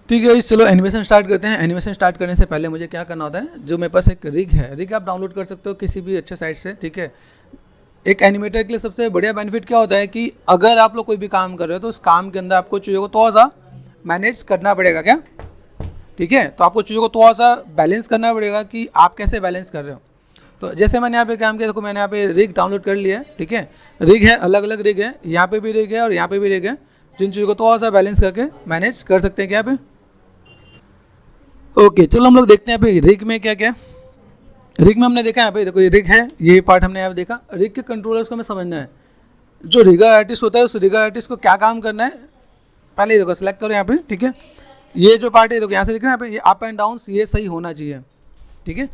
ठीक है, चलो एनिमेशन स्टार्ट करते हैं। एनिमेशन स्टार्ट करने से पहले मुझे क्या करना होता है, जो मेरे पास एक रिग है, रिग आप डाउनलोड कर सकते हो किसी भी अच्छे साइट से। ठीक है, एक एनिमेटर के लिए सबसे बढ़िया बेनिफिट क्या होता है कि अगर आप लोग कोई भी काम कर रहे हो तो उस काम के अंदर आपको चीज़ों को थोड़ा सा मैनेज करना पड़ेगा क्या। ठीक है, तो आपको चीज़ों को थोड़ा सा बैलेंस करना पड़ेगा कि आप कैसे बैलेंस कर रहे हो। तो जैसे मैंने यहाँ पे काम किया, देखो मैंने यहाँ पे रिग डाउनलोड कर लिया है। ठीक है, रिग है, अलग अलग रिग है, यहाँ पे भी रिग है और यहाँ पे भी रिग है, जिन चीज़ों को थोड़ा सा बैलेंस करके मैनेज कर सकते हैं क्या पे। ओके, चलो हम लोग देखते हैं यहाँ पे रिग में क्या क्या है। रिग में हमने देखा यहाँ पे, देखो ये रिग है, ये पार्ट हमने यहाँ पे देखा। रिग के कंट्रोलर्स को हमें समझना है। जो रिगर आर्टिस्ट होता है उस रिगर आर्टिस्ट को क्या काम करना है, पहले ही देखो सेलेक्ट करो यहाँ पे। ठीक है, ये जो पार्ट है देखो यहाँ से दिख रहा है यहाँ पे, ये अप एंड डाउन ये सही होना चाहिए। ठीक है,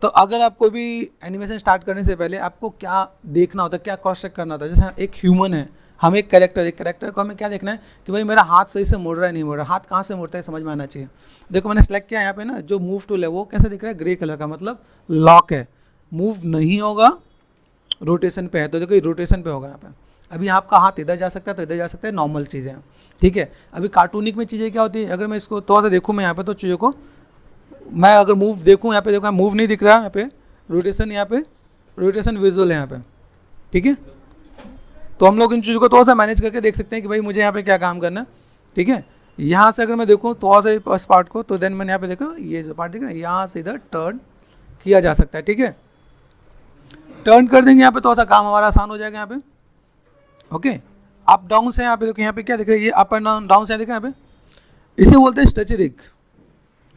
तो अगर आप कोई भी एनिमेशन स्टार्ट करने से पहले आपको क्या देखना होता है, क्या क्रॉस चेक करना होता है। जैसे एक ह्यूमन है, हम एक कैरेक्टर को हमें क्या देखना है कि भाई मेरा हाथ सही से मुड़ रहा है नहीं मुड़ रहा, हाथ कहाँ से मुड़ता है समझ में आना चाहिए। देखो मैंने सेलेक्ट किया यहाँ पे ना, जो मूव टूल है वो कैसे दिख रहा है, ग्रे कलर का, मतलब लॉक है, मूव नहीं होगा, रोटेशन पे है। तो देखो रोटेशन पे होगा यहाँ पे। अभी आपका हाथ इधर जा सकता है तो इधर जा सकता है, नॉर्मल चीज़ें हैं। ठीक है, अभी कार्टूनिक में चीज़ें क्या होती है, अगर मैं इसको थोड़ा सा देखूँ मैं यहाँ पे, तो चीज़ों को मैं अगर मूव देखूँ यहाँ पे, देखो मूव नहीं दिख रहा यहाँ पे, रोटेशन यहाँ पे, रोटेशन विजुअल है यहाँ पे। ठीक है, तो हम लोग इन चीज़ों को थोड़ा सा मैनेज करके देख सकते हैं कि भाई मुझे यहाँ पे क्या काम करना है। ठीक है, यहाँ से अगर मैं देखूँ थोड़ा सा इस पार्ट को, तो देन मैंने यहाँ पे देखा ये जो पार्ट दिख रहा है, यहाँ से इधर टर्न किया जा सकता है। ठीक है, टर्न कर देंगे यहाँ पे, थोड़ा सा काम हमारा आसान हो जाएगा यहाँ पे। ओके, अप डाउन से यहाँ पे देखो, यहाँ पे क्या दिख रहा है, ये अप एंड डाउन से दिख रहा है यहाँ पे, इसे बोलते हैं स्ट्रेच रिग।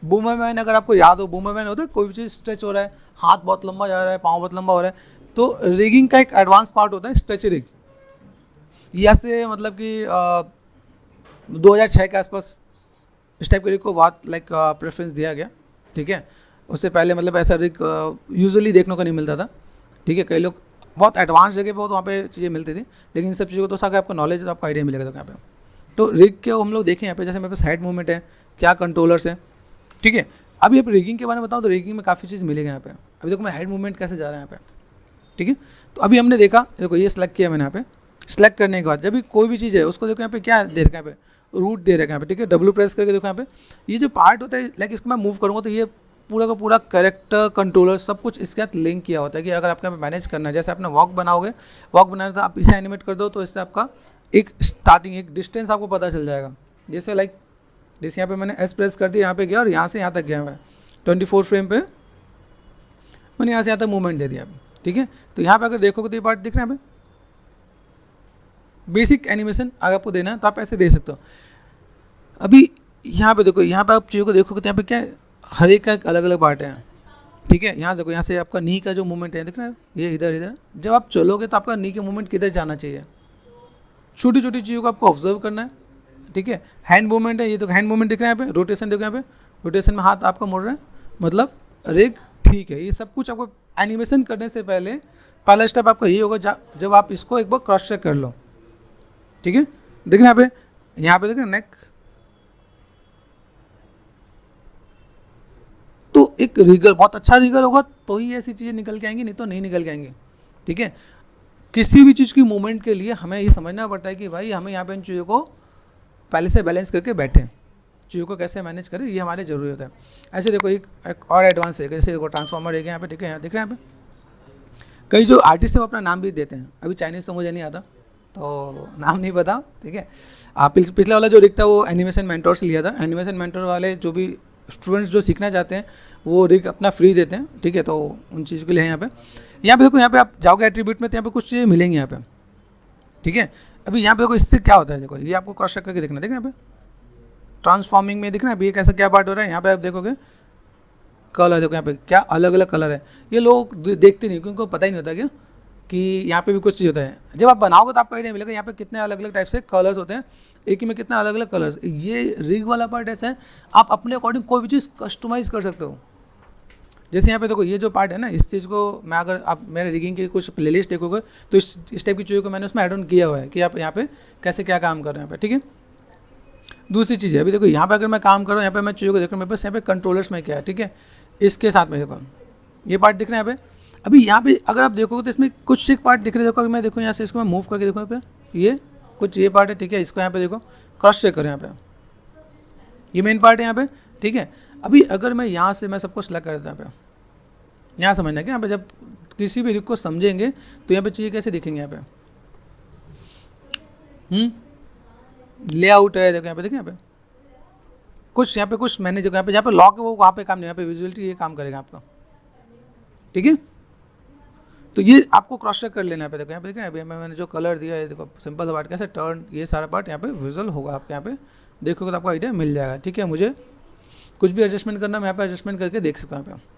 बूमरमैन अगर आपको याद हो, बूमरमैन होता है कोई भी चीज़ स्ट्रेच हो रहा है, हाथ बहुत लंबा जा रहा है, पाँव बहुत लंबा हो रहा है, तो रिगिंग का एक एडवांस पार्ट होता है स्ट्रेच रिग। यह से मतलब कि 2006 के आसपास इस टाइप के रिग को बहुत प्रेफरेंस दिया गया। ठीक है, उससे पहले मतलब ऐसा रिग यूजुअली देखने को नहीं मिलता था। ठीक है, कई लोग बहुत एडवांस जगह पे हो तो वहाँ पे चीज़ें मिलती थी, लेकिन इन सब चीज़ों को तो साथ आपका नॉलेज तो आपका आइडिया मिलेगा। तो यहाँ पे तो रिग के हम लोग देखें यहाँ पे, जैसे मेरे पास हेड मूवमेंट है, क्या कंट्रोलर्स है। ठीक है, अभी यहाँ पे रिगिंग के बारे में बताऊँ तो रिगिंग में काफ़ी चीज़ मिलेगा यहाँ पे। अभी देखो मैं हेड मूवमेंट कैसे जा रहा है यहाँ पे। ठीक है, तो अभी हमने देखा, देखो ये सेलेक्ट किया मैंने यहाँ पे। सेलेक्ट करने के बाद जब भी कोई भी चीज़ है उसको देखो यहाँ पे क्या दे रखा है यहाँ पे, रूट दे रखा है यहाँ पे। ठीक है, डब्ल्यू प्रेस करके देखो यहाँ पे, ये जो पार्ट होता है लाइक इसको मैं मूव करूँगा तो ये पूरा का पूरा कैरेक्टर कंट्रोलर सब कुछ इसके साथ लिंक किया होता है कि अगर आपको यहाँ पे मैनेज करना है, जैसे आपने वॉक बनाओगे, वॉक बनाना तो आप इसे एनिमेट कर दो तो इससे आपका एक स्टार्टिंग एक डिस्टेंस आपको पता चल जाएगा। जैसे जैसे यहाँ पे मैंने एस प्रेस कर दिया, यहाँ पे गया और यहाँ से यहाँ तक गया मैं 24 फ्रेम पे मैंने यहाँ से यहाँ तक मूवमेंट दे दिया। ठीक है, तो यहाँ पे अगर देखोगे तो ये पार्ट दिख रहा है यहाँ पे, बेसिक एनिमेशन अगर आपको देना है तो आप ऐसे दे सकते हो। अभी यहाँ पे देखो, यहाँ पे आप चीज़ों को देखोगे तो यहाँ पे क्या है, हर एक का अलग अलग पार्ट है। ठीक है, यहाँ देखो, यहाँ से आपका नी का जो मूवमेंट है दिख रहा है, ये इधर इधर जब आप चलोगे तो आपका नी का मूवमेंट किधर जाना चाहिए, छोटी छोटी चीज़ों को आपको ऑब्जर्व करना है। ठीक है, हैंड मूवमेंट है, ये तो हैंड मूवमेंट दिख रहा है यहाँ पे, रोटेशन देखो यहाँ पे, रोटेशन में हाथ आपका मुड़ रहा है, मतलब रिग ठीक है। ये सब कुछ आपको एनिमेशन करने से पहले पहला स्टेप आपका ये होगा, जब आप इसको एक बार क्रॉस चेक कर लो। ठीक है, देख रहे हैं यहाँ पे देख रहे नेक, तो एक रिगर बहुत अच्छा रिगर होगा तो ही ऐसी चीज़ें निकल के आएंगी, नहीं तो नहीं निकल के आएंगी। ठीक है, किसी भी चीज़ की मूवमेंट के लिए हमें ये समझना पड़ता है कि भाई हमें यहाँ पे इन चीज़ों को पहले से बैलेंस करके बैठें, चीज़ों को कैसे मैनेज करें, ये हमारे जरूरी होता है। ऐसे देखो एक और एडवांस है, जैसे देखो ट्रांसफॉर्मर है यहाँ पे। ठीक है, यहाँ दिख रहे हैं यहाँ पे, कई जो आर्टिस्ट है वो अपना नाम भी देते हैं। अभी चाइनीज़ तो मुझे नहीं आता तो नाम नहीं पता। ठीक है, पिछला वाला जो रिग था वो एनिमेशन मेंटोर से लिया था। एनिमेशन मेंटोर वाले जो भी स्टूडेंट्स जो सीखना चाहते हैं वो रिग अपना फ्री देते हैं। ठीक है, तो उन चीज़ों के लिए है यहाँ पे देखो, यहाँ पे आप जाओगे एट्रीब्यूट में तो यहाँ पे कुछ चीज़ें मिलेंगी यहाँ पे। ठीक है, अभी यहाँ पे देखो इससे क्या होता है, देखो ये आपको क्रॉस चेक करके देखना, देखना यहाँ पे ट्रांसफॉर्मिंग में दिखना है अभी कैसा क्या पार्ट हो रहा है। यहाँ पे आप देखोगे कलर, देखो यहाँ पे क्या अलग अलग कलर है, ये लोग देखते नहीं क्योंकि उनको पता ही नहीं होता क्या कि यहाँ पे भी कुछ चीज़ होता है। जब आप बनाओगे तो आपको आइडिया मिलेगा यहाँ पे कितने अलग अलग टाइप से कलर्स होते हैं, एक ही में कितना अलग अलग कलर्स। ये रिग वाला पार्ट ऐसा है, आप अपने अकॉर्डिंग कोई भी चीज़ कस्टमाइज़ कर सकते हो। जैसे यहाँ पे देखो ये जो पार्ट है ना, इस चीज़ को मैं अगर आप मेरे रिगिंग की कुछ प्लेलिस्ट देखोगे तो इस टाइप की चीज़ों को मैंने उसमें ऐड ऑन किया हुआ है कि आप यहाँ पे कैसे क्या काम कर रहे हैं यहाँ पे। ठीक है, दूसरी चीज़ है, अभी देखो यहाँ पे अगर मैं काम कर रहा हूँ, यहाँ पे मैं चीज़ों को देख रहा हूँ, मेरे पास यहाँ पे कंट्रोलर्स में क्या है। ठीक है, इसके साथ में देखो ये पार्ट दिख रहा है यहाँ पे। अभी यहाँ पे अगर आप देखोगे तो इसमें कुछ एक पार्ट दिख रहे हैं। देखो अगर मैं देखो यहाँ से इसको मैं मूव करके देखो यहाँ पे, ये कुछ ये पार्ट है। ठीक है, इसको यहाँ पे देखो क्रॉस चेक करें यहाँ पे, ये मेन पार्ट है यहाँ पे, ठीक है। अभी अगर मैं यहाँ से मैं सबको सेलेक्ट कर देता हूँ यहाँ पे, यहाँ समझना है कि यहाँ पे जब किसी भी रिग को समझेंगे तो यहाँ पे चीज़ें कैसे दिखेंगे, यहाँ पे लेआउट है, देखो यहाँ पे, देखिए यहाँ पे कुछ मैंने जो यहाँ पे जहाँ पे लॉक है वो वहाँ पे काम नहीं, यहाँ पे विजुअलिटी ये काम करेगा आपका, ठीक है। तो ये आपको क्रॉस चेक कर लेना है, पे देखो यहाँ पे, देखिए अभी मैंने जो कलर दिया है, देखो सिंपल सा पार्ट कैसे टर्न, ये सारा पार्ट यहाँ पे विजुअल होगा आपके, यहाँ पे देखोगे तो आपको आइडिया मिल जाएगा, ठीक है। मुझे कुछ भी एडजस्टमेंट करना, मैं यहाँ पे एडजस्टमेंट करके देख सकता हूँ यहाँ पे,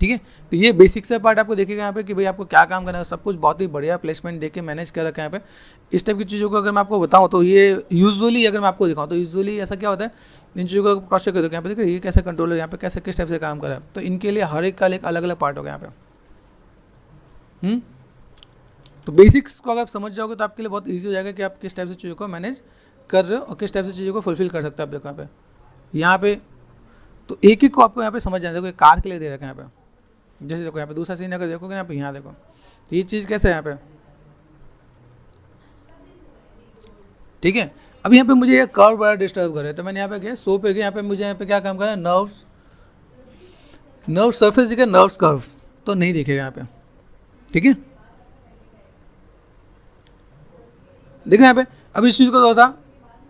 ठीक है। तो ये बेसिक से पार्ट आपको देखेगा यहाँ पे कि भाई आपको क्या काम करना है, सब कुछ बहुत ही बढ़िया प्लेसमेंट देके मैनेज कर रखा है यहाँ पे। इस टाइप की चीज़ों को अगर मैं आपको बताऊँ तो ये यूजुअली अगर मैं आपको दिखाऊँ तो यूजुअली ऐसा क्या होता है, इन चीज़ों को क्रॉस चेक कर दो यहाँ पे, देखो ये कैसे कंट्रोलर यहाँ पे कैसे किस टाइप से काम कर रहा है, तो इनके लिए हर एक का एक अलग अलग पार्ट होगा यहाँ पे। तो बेसिक्स को अगर आप समझ जाओगे तो आपके लिए बहुत ईजी हो जाएगा कि आप किस टाइप से चीज़ों को मैनेज कर रहे हो और किस टाइप से चीज़ों को फुलफिल कर सकते हो। आप देखो यहाँ पे तो एक एक को आपको यहाँ पे समझ जाना, देखो कार के लिए दे रखा है यहाँ पे, जैसे देखो यहाँ पे दूसरा सीन अगर देखोगे यहाँ पे, यहाँ देखो तो ये चीज़ कैसे है यहाँ पे, ठीक है। अब यहाँ पे मुझे ये कर्व बड़ा डिस्टर्ब कर रहा है, तो मैंने यहाँ पे गया शो पे गया, यहाँ पे मुझे यहाँ पे क्या काम करना है, नर्व सरफेस दिखे, नर्व्स कर्व तो नहीं दिखेगा यहाँ पे, ठीक है। दिख रहा है यहाँ पे। अब इस चीज़ को थोड़ा सा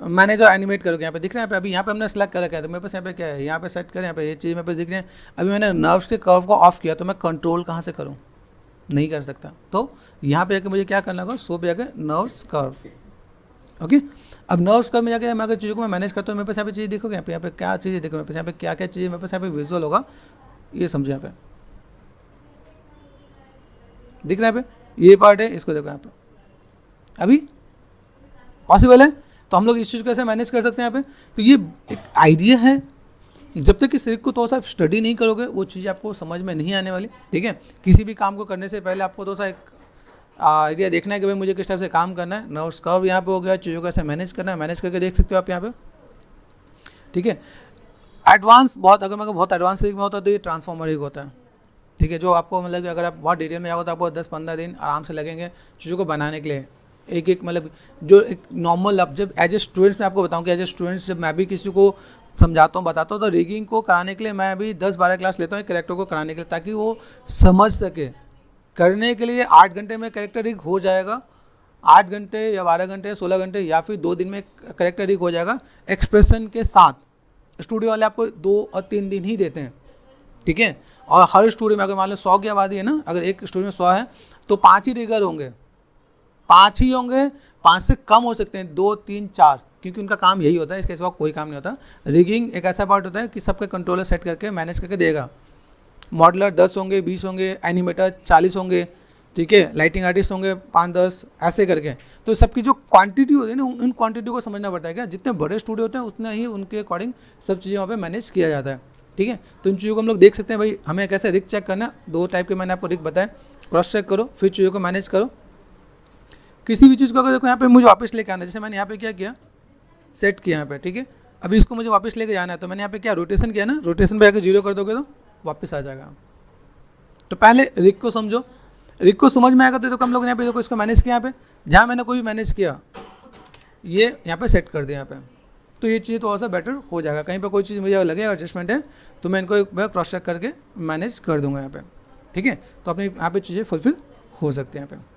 मैंने जो एनिमेट करोगे यहाँ पे दिख रहा है, यहाँ पे अभी यहाँ पे हमने सेलेक्ट कर रखा है, तो मेरे पास यहाँ पे क्या है, यहाँ पे सेट करें, यहाँ पे ये चीज़ मेरे पास दिख रही है। अभी मैंने नर्व्स के कर्व को ऑफ किया तो मैं कंट्रोल कहाँ से करूँ, नहीं कर सकता, तो यहाँ पे जाके मुझे क्या करना होगा, शो पे जाके नर्व्स कर्व, ओके। अब नर्व्स कर्व में जाके मैं अगर चीज़ों को मैं मैनेज करता हूँ, मेरे पास यहाँ पे चीज़ देखोगे, यहाँ पे क्या चीज़ें देखो, मेरे पास यहाँ पे क्या क्या चीज़ें, मेरे पास यहाँ पे विजुअल होगा, ये समझो यहाँ पे दिख रहा है, यहाँ पे ये पार्ट है, इसको देखो यहाँ पे अभी पॉसिबल है। तो हम लोग इस चीज़ को कैसे मैनेज कर सकते हैं यहाँ पे, तो ये एक आइडिया है, जब तक कि शरीर को थोड़ा सा स्टडी नहीं करोगे वो चीज़ आपको समझ में नहीं आने वाली, ठीक है। किसी भी काम को करने से पहले आपको थोड़ा सा एक आइडिया देखना है कि भाई मुझे किस टाइप से काम करना है। नर्व्स कर्व यहाँ पे हो गया, चीज़ों को कैसे मैनेज करना है, मैनेज करके देख सकते हो आप यहाँ पे, ठीक है। एडवांस बहुत, अगर मैं बहुत एडवांस रिग में होता है तो ये ट्रांसफॉर्मर रिग होता है, ठीक है, जो आपको मतलब अगर आप बहुत डिटेल में जाओगे तो आपको 10-15 दिन आराम से लगेंगे चीज़ों को बनाने के लिए। एक एक मतलब जो एक नॉर्मल, अब जब एज ए स्टूडेंट्स मैं आपको बताऊं कि एज ए स्टूडेंट्स जब मैं भी किसी को समझाता हूँ बताता हूँ तो रिगिंग को कराने के लिए मैं अभी 10-12 क्लास लेता हूँ कैरेक्टर को कराने के लिए, ताकि वो समझ सके। करने के लिए 8 घंटे में कैरेक्टर रिग हो जाएगा, 8 घंटे या 12 घंटे 16 घंटे या फिर 2 दिन में कैरेक्टर रिग हो जाएगा एक्सप्रेशन के साथ। स्टूडियो वाले आपको 2 और 3 दिन ही देते हैं, ठीक है। और हर स्टूडियो में अगर मान लो 100 की आबादी है ना, अगर एक स्टूडियो में 100 है तो 5 ही रिगर होंगे, 5 ही होंगे, 5 से कम हो सकते हैं, 2, 3, 4, क्योंकि उनका काम यही होता है, इसके सिवा कोई काम नहीं होता। रिगिंग एक ऐसा पार्ट होता है कि सबके कंट्रोलर सेट करके मैनेज करके देगा। मॉडलर 10 होंगे, 20 होंगे, एनिमेटर 40 होंगे, ठीक है, लाइटिंग आर्टिस्ट होंगे 5-10 ऐसे करके। तो सबकी जो क्वांटिटी होती है ना, उन क्वांटिटी को समझना पड़ता है। क्या जितने बड़े स्टूडियो होते हैं उतना ही उनके अकॉर्डिंग सब चीज़ें वहाँ पे मैनेज किया जाता है, ठीक है। तो इन चीज़ों को हम लोग देख सकते हैं। भाई हमें कैसे रिग चेक करना, 2 टाइप के मैंने आपको रिग बताया, क्रॉस चेक करो फिर चीज़ों को मैनेज करो। किसी भी चीज़ को अगर देखो यहाँ पे मुझे वापस लेके आना है, जैसे मैंने यहाँ पे क्या किया, सेट किया यहाँ पे, ठीक है। अभी इसको मुझे वापस लेके जाना है तो मैंने यहाँ पे क्या रोटेशन किया ना, रोटेशन पे आकर 0 कर दोगे तो वापस आ जाएगा। तो पहले रिग को समझो, रिग को समझ में आएगा तो हम लोग यहाँ पे देखो इसको मैनेज किया, यहाँ पे जहाँ मैंने कोई मैनेज किया ये यहाँ पे सेट कर दिया यहाँ पे, तो ये चीज़ थोड़ा सा बेटर हो जाएगा। कहीं पर कोई चीज़ मुझे लगे एडजस्टमेंट है तो मैं इनको एक बार क्रॉस चेक करके मैनेज कर दूँगा यहाँ पे, ठीक है। तो अपनी यहाँ पे चीज़ें फुलफिल हो सकती हैं यहाँ पे।